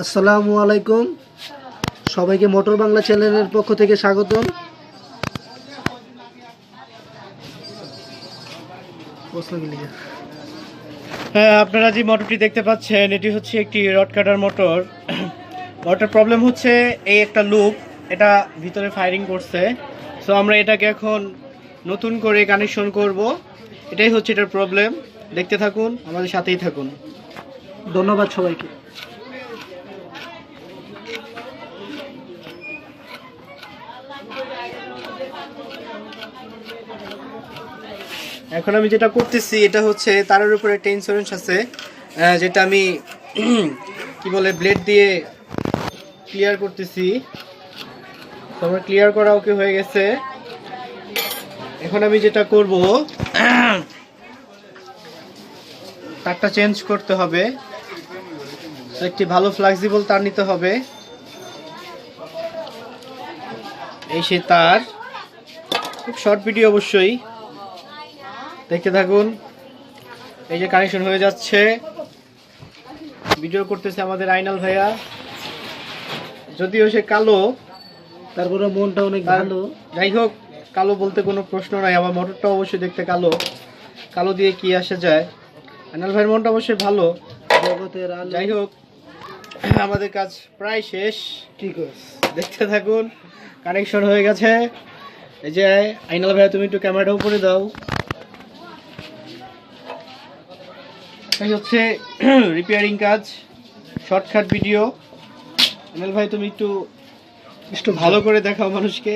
আসসালামু আলাইকুম, সবাইকে মোটর বাংলা চ্যানেলের পক্ষ থেকে স্বাগতম। হ্যাঁ, আপনারা যে মোটরটি দেখতে পাচ্ছেন এটি হচ্ছে একটি রড কাটার মোটর। মোটর প্রবলেম হচ্ছে এই একটা লুপ, এটা ভিতরে ফায়ারিং করছে। সো আমরা এটাকে এখন নতুন করে কানেকশন করব। এটাই হচ্ছে এটার প্রবলেম। দেখতে থাকুন, আমাদের সাথেই থাকুন। ধন্যবাদ সবাইকে। এখন আমি যেটা করতেছি এটা হচ্ছে তারের উপরে একটা ইন্স্যুরেন্স আছে, যেটা আমি কি বলে ব্লেড দিয়ে ক্লিয়ার করতেছি। তো আমার ক্লিয়ার করা ওকে হয়ে গেছে। এখন আমি যেটা করব, তারটা চেঞ্জ করতে হবে। তো একটি ভালো ফ্লেক্সিবল তার নিতে হবে। এই সেই তার, খুব শর্ট ভিডিও অবশ্যই, দেখতে থাকুন। এই যে কানেকশন হয়ে যাচ্ছে, ভিডিও করতেছে আমাদের আইনাল ভাইয়া। যদিও সে কালো, তারপরে মনটা অনেক ভালো। যাই হোক, কালো বলতে কোনো প্রশ্ন নাই। আমার মোটরটা অবশ্যই দেখতে কালো, কালো দিয়ে কি আসে যায়। আইনাল ভাইয়ের মনটা অবশ্যই ভালো। জগতের আলো। যাই হোক, আমাদের কাজ প্রায় শেষ। ঠিক আছে, দেখতে থাকুন। কানেকশন হয়ে গেছে। এই যে আইনাল ভাইয়া, তুমি একটু ক্যামেরাটা উপরে দাও। এই হচ্ছে রিপেয়ারিং কাজ, শর্টকাট ভিডিও। আইনাল ভাই, তুমি একটু ভালো করে দেখাও মানুষকে।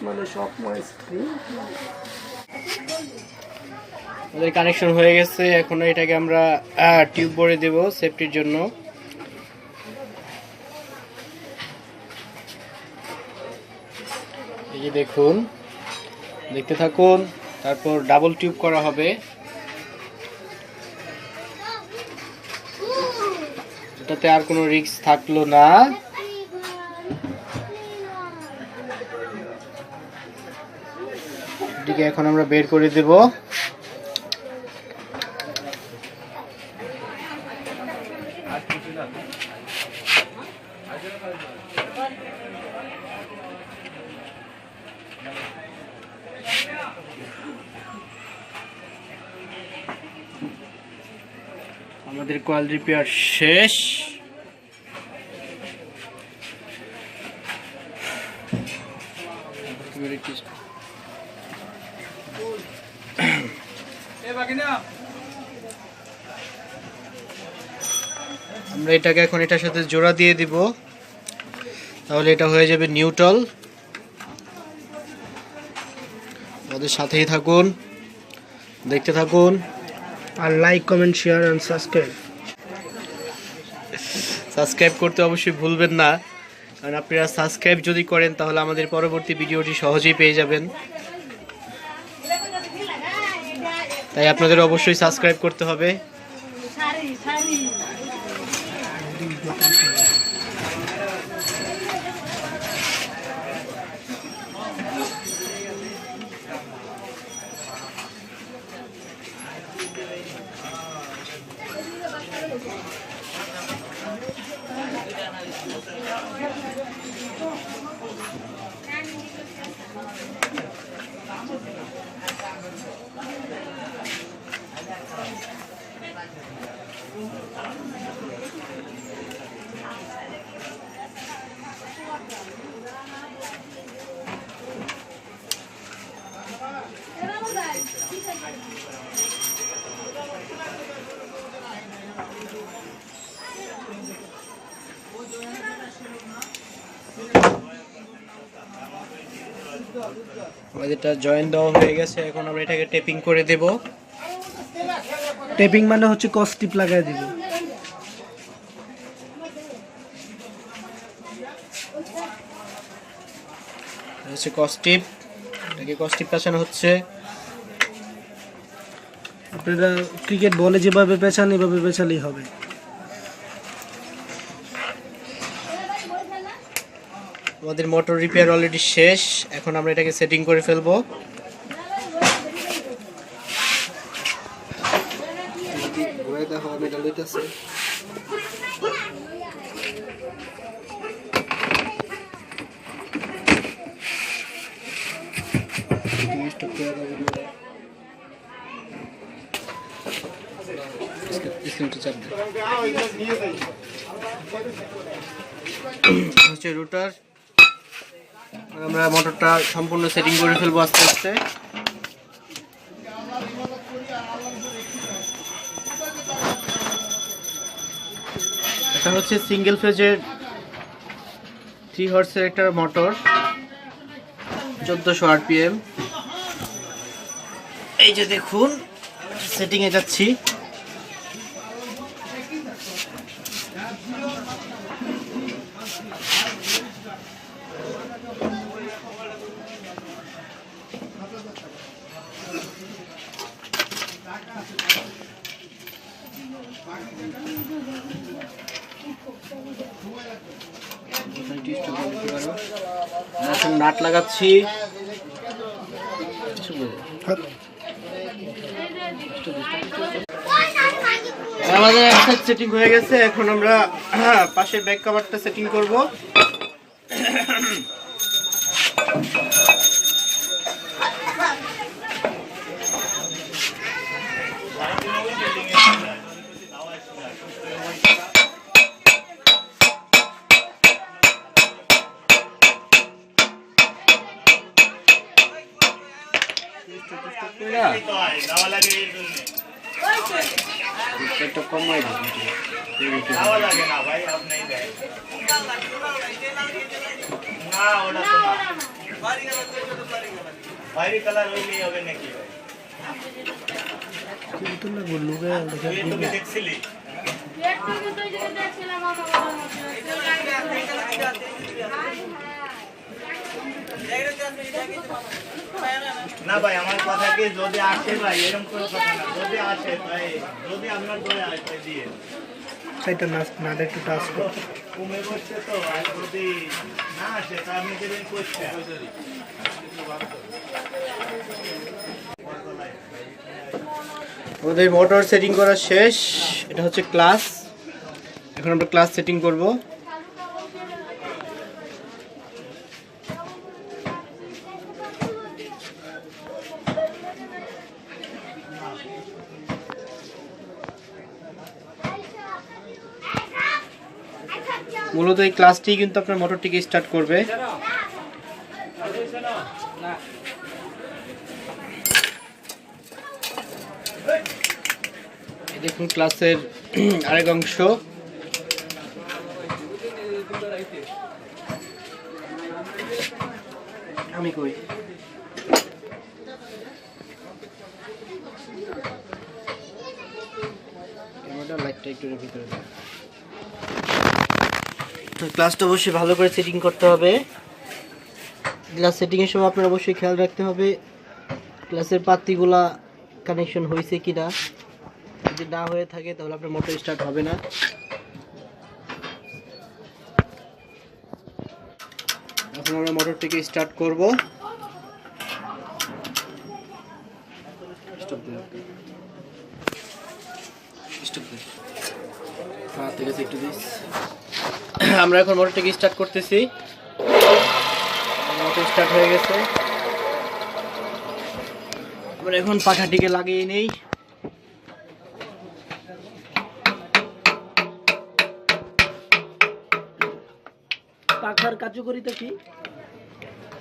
মানে সবসময় স্ক্রিন আমাদের কানেকশন হয়ে গেছে। এখন এটাকে আমরা টিউব ভরে দেব সেফটির জন্য। এই যে দেখুন, দেখতে থাকুন। তারপর ডাবল টিউব করা হবে। এটাতে আর কোনো রিস্ক থাকলো না। এটিকে এখন আমরা বের করে দেব। আমাদের কয়েল রিপেয়ার শেষ। আমরা এটাকে এখন এটার সাথে জোড়া দিয়ে দিব, তাহলে এটা হয়ে যাবে নিউট্রাল। আমাদের সাথেই থাকুন, দেখতে থাকুন। আর like, comment, share and subscribe. Subscribe করতে অবশ্যই ভুলবেন না, কারণ আপনারা সাবস্ক্রাইব যদি করেন তাহলে আমাদের পরবর্তী ভিডিওটি সহজেই পেয়ে যাবেন। তাই আপনাদের অবশ্যই সাবস্ক্রাইব করতে হবে। আমাদেরটা জয়েন দেওয়া হয়ে গেছে। এখন আমরা এটাকে টেপিং করে দেব। টেপিং মানে হচ্ছে কস টিপ লাগাই দিব। হচ্ছে কস্টিপ, এটাকে কস্টিপ পেঁচানো হচ্ছে। আপনারা ক্রিকেট বলে যেভাবে পেঁচান এভাবে পেঁচালেই হবে। আমাদের মোটর রিপেয়ার অলরেডি শেষ। এখন আমরা এটাকে সেটিং করে ফেলবো। হইতেছে। হচ্ছে রুটার, আমরা মোটরটা সম্পূর্ণ সেটিং করে ফেলবো আস্তে আস্তে। এটা হচ্ছে সিঙ্গেল ফেজের 3 হর্সের একটা মোটর, 1400 আরপিএম। এই যে দেখুন সেটিং এ যাচ্ছি। নাট লাগাচ্ছি। আমাদের একটা সেটিং হয়ে গেছে, এখন আমরা পাশের ব্যাক কভারটা সেটিং করব। না ভাই আমার কথা কি, যদি আসে ভাই এরকম কোনো কথা না, যদি আসে ভাই, যদি আপনার দয়া হয় ভাই দিয়ে সেটা না একটু টাচ করো। কমে বসছে তো, আর যদি না আসে তা আপনি দেবেন করছে। আমাদের মোটর সেটিং করা শেষ। এটা হচ্ছে ক্লাস, এখন আমরা ক্লাস সেটিং করব। মূলত এই ক্লাসটি কিন্তু আপনার মোটরটিকে স্টার্ট করবে। এই দেখুন ক্লাসের আরেক অংশ। আমি কই ক্যামেরাটা লাইটটা একটু ভিতরে দাও। ক্লাসটা অবশ্যই ভালো করে সেটিং করতে হবে। ক্লাস সেটিং এর সময় আপনার অবশ্যই খেয়াল রাখতে হবে ক্লাসের পাতিগুলা কানেকশন হয়েছে কিনা। যদি না হয়ে থাকে তাহলে আপনার মোটর স্টার্ট হবে না। এখন আমরা মোটরটিকে স্টার্ট করব। আমরা এখন মোটরটিকে স্টার্ট করতেছি। মোটর স্টার্ট হয়ে গেছে। আমরা এখন পাখাটিকে লাগিয়ে নেই। পাখার কার্যকারিতা কি?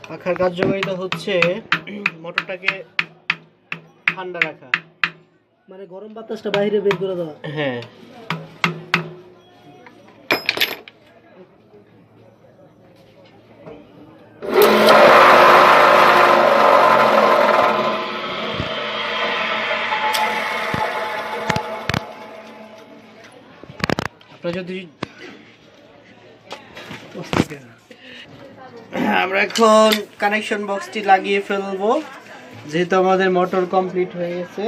পাখার কার্যকারিতা হচ্ছে মোটরটাকে ঠান্ডা রাখা, মানে গরম বাতাসটা বাইরে বের করে দেওয়া। হ্যাঁ। আপনার যদি আমরা এখন কানেকশন বক্সটি লাগিয়ে ফেলবো, যেহেতু আমাদের মোটর কমপ্লিট হয়ে গেছে।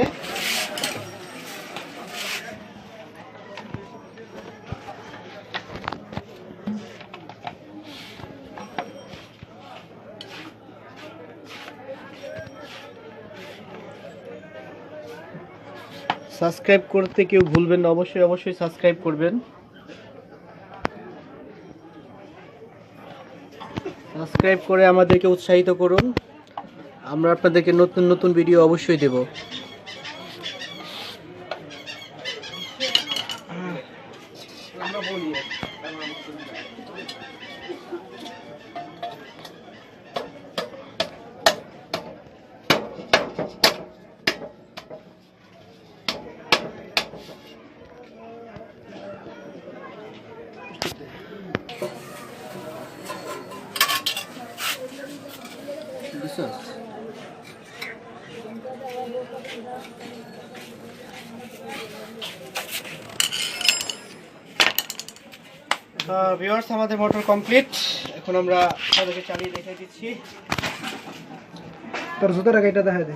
সাবস্ক্রাইব করতে কেউ ভুলবেন না, অবশ্যই অবশ্যই সাবস্ক্রাইব করবেন। সাবস্ক্রাইব করে আমাদেরকে উৎসাহিত করুন, আমরা আপনাদেরকে নতুন নতুন ভিডিও অবশ্যই দেব। ভিউয়ার্স, আমাদের মোটর কমপ্লিট। এখন আমরা আপনাদেরকে চালিয়ে দেখিয়ে দিচ্ছি। তোর জুতোর আগে এটা দেখা দে।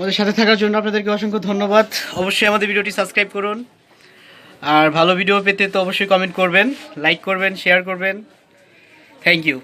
আমাদের সাথে থাকার জন্য আপনাদেরকে অসংখ্য ধন্যবাদ। অবশ্যই আমাদের ভিডিওটি সাবস্ক্রাইব করুন, আর ভালো ভিডিও পেতে তো অবশ্যই কমেন্ট করবেন, লাইক করবেন, শেয়ার করবেন। Thank you.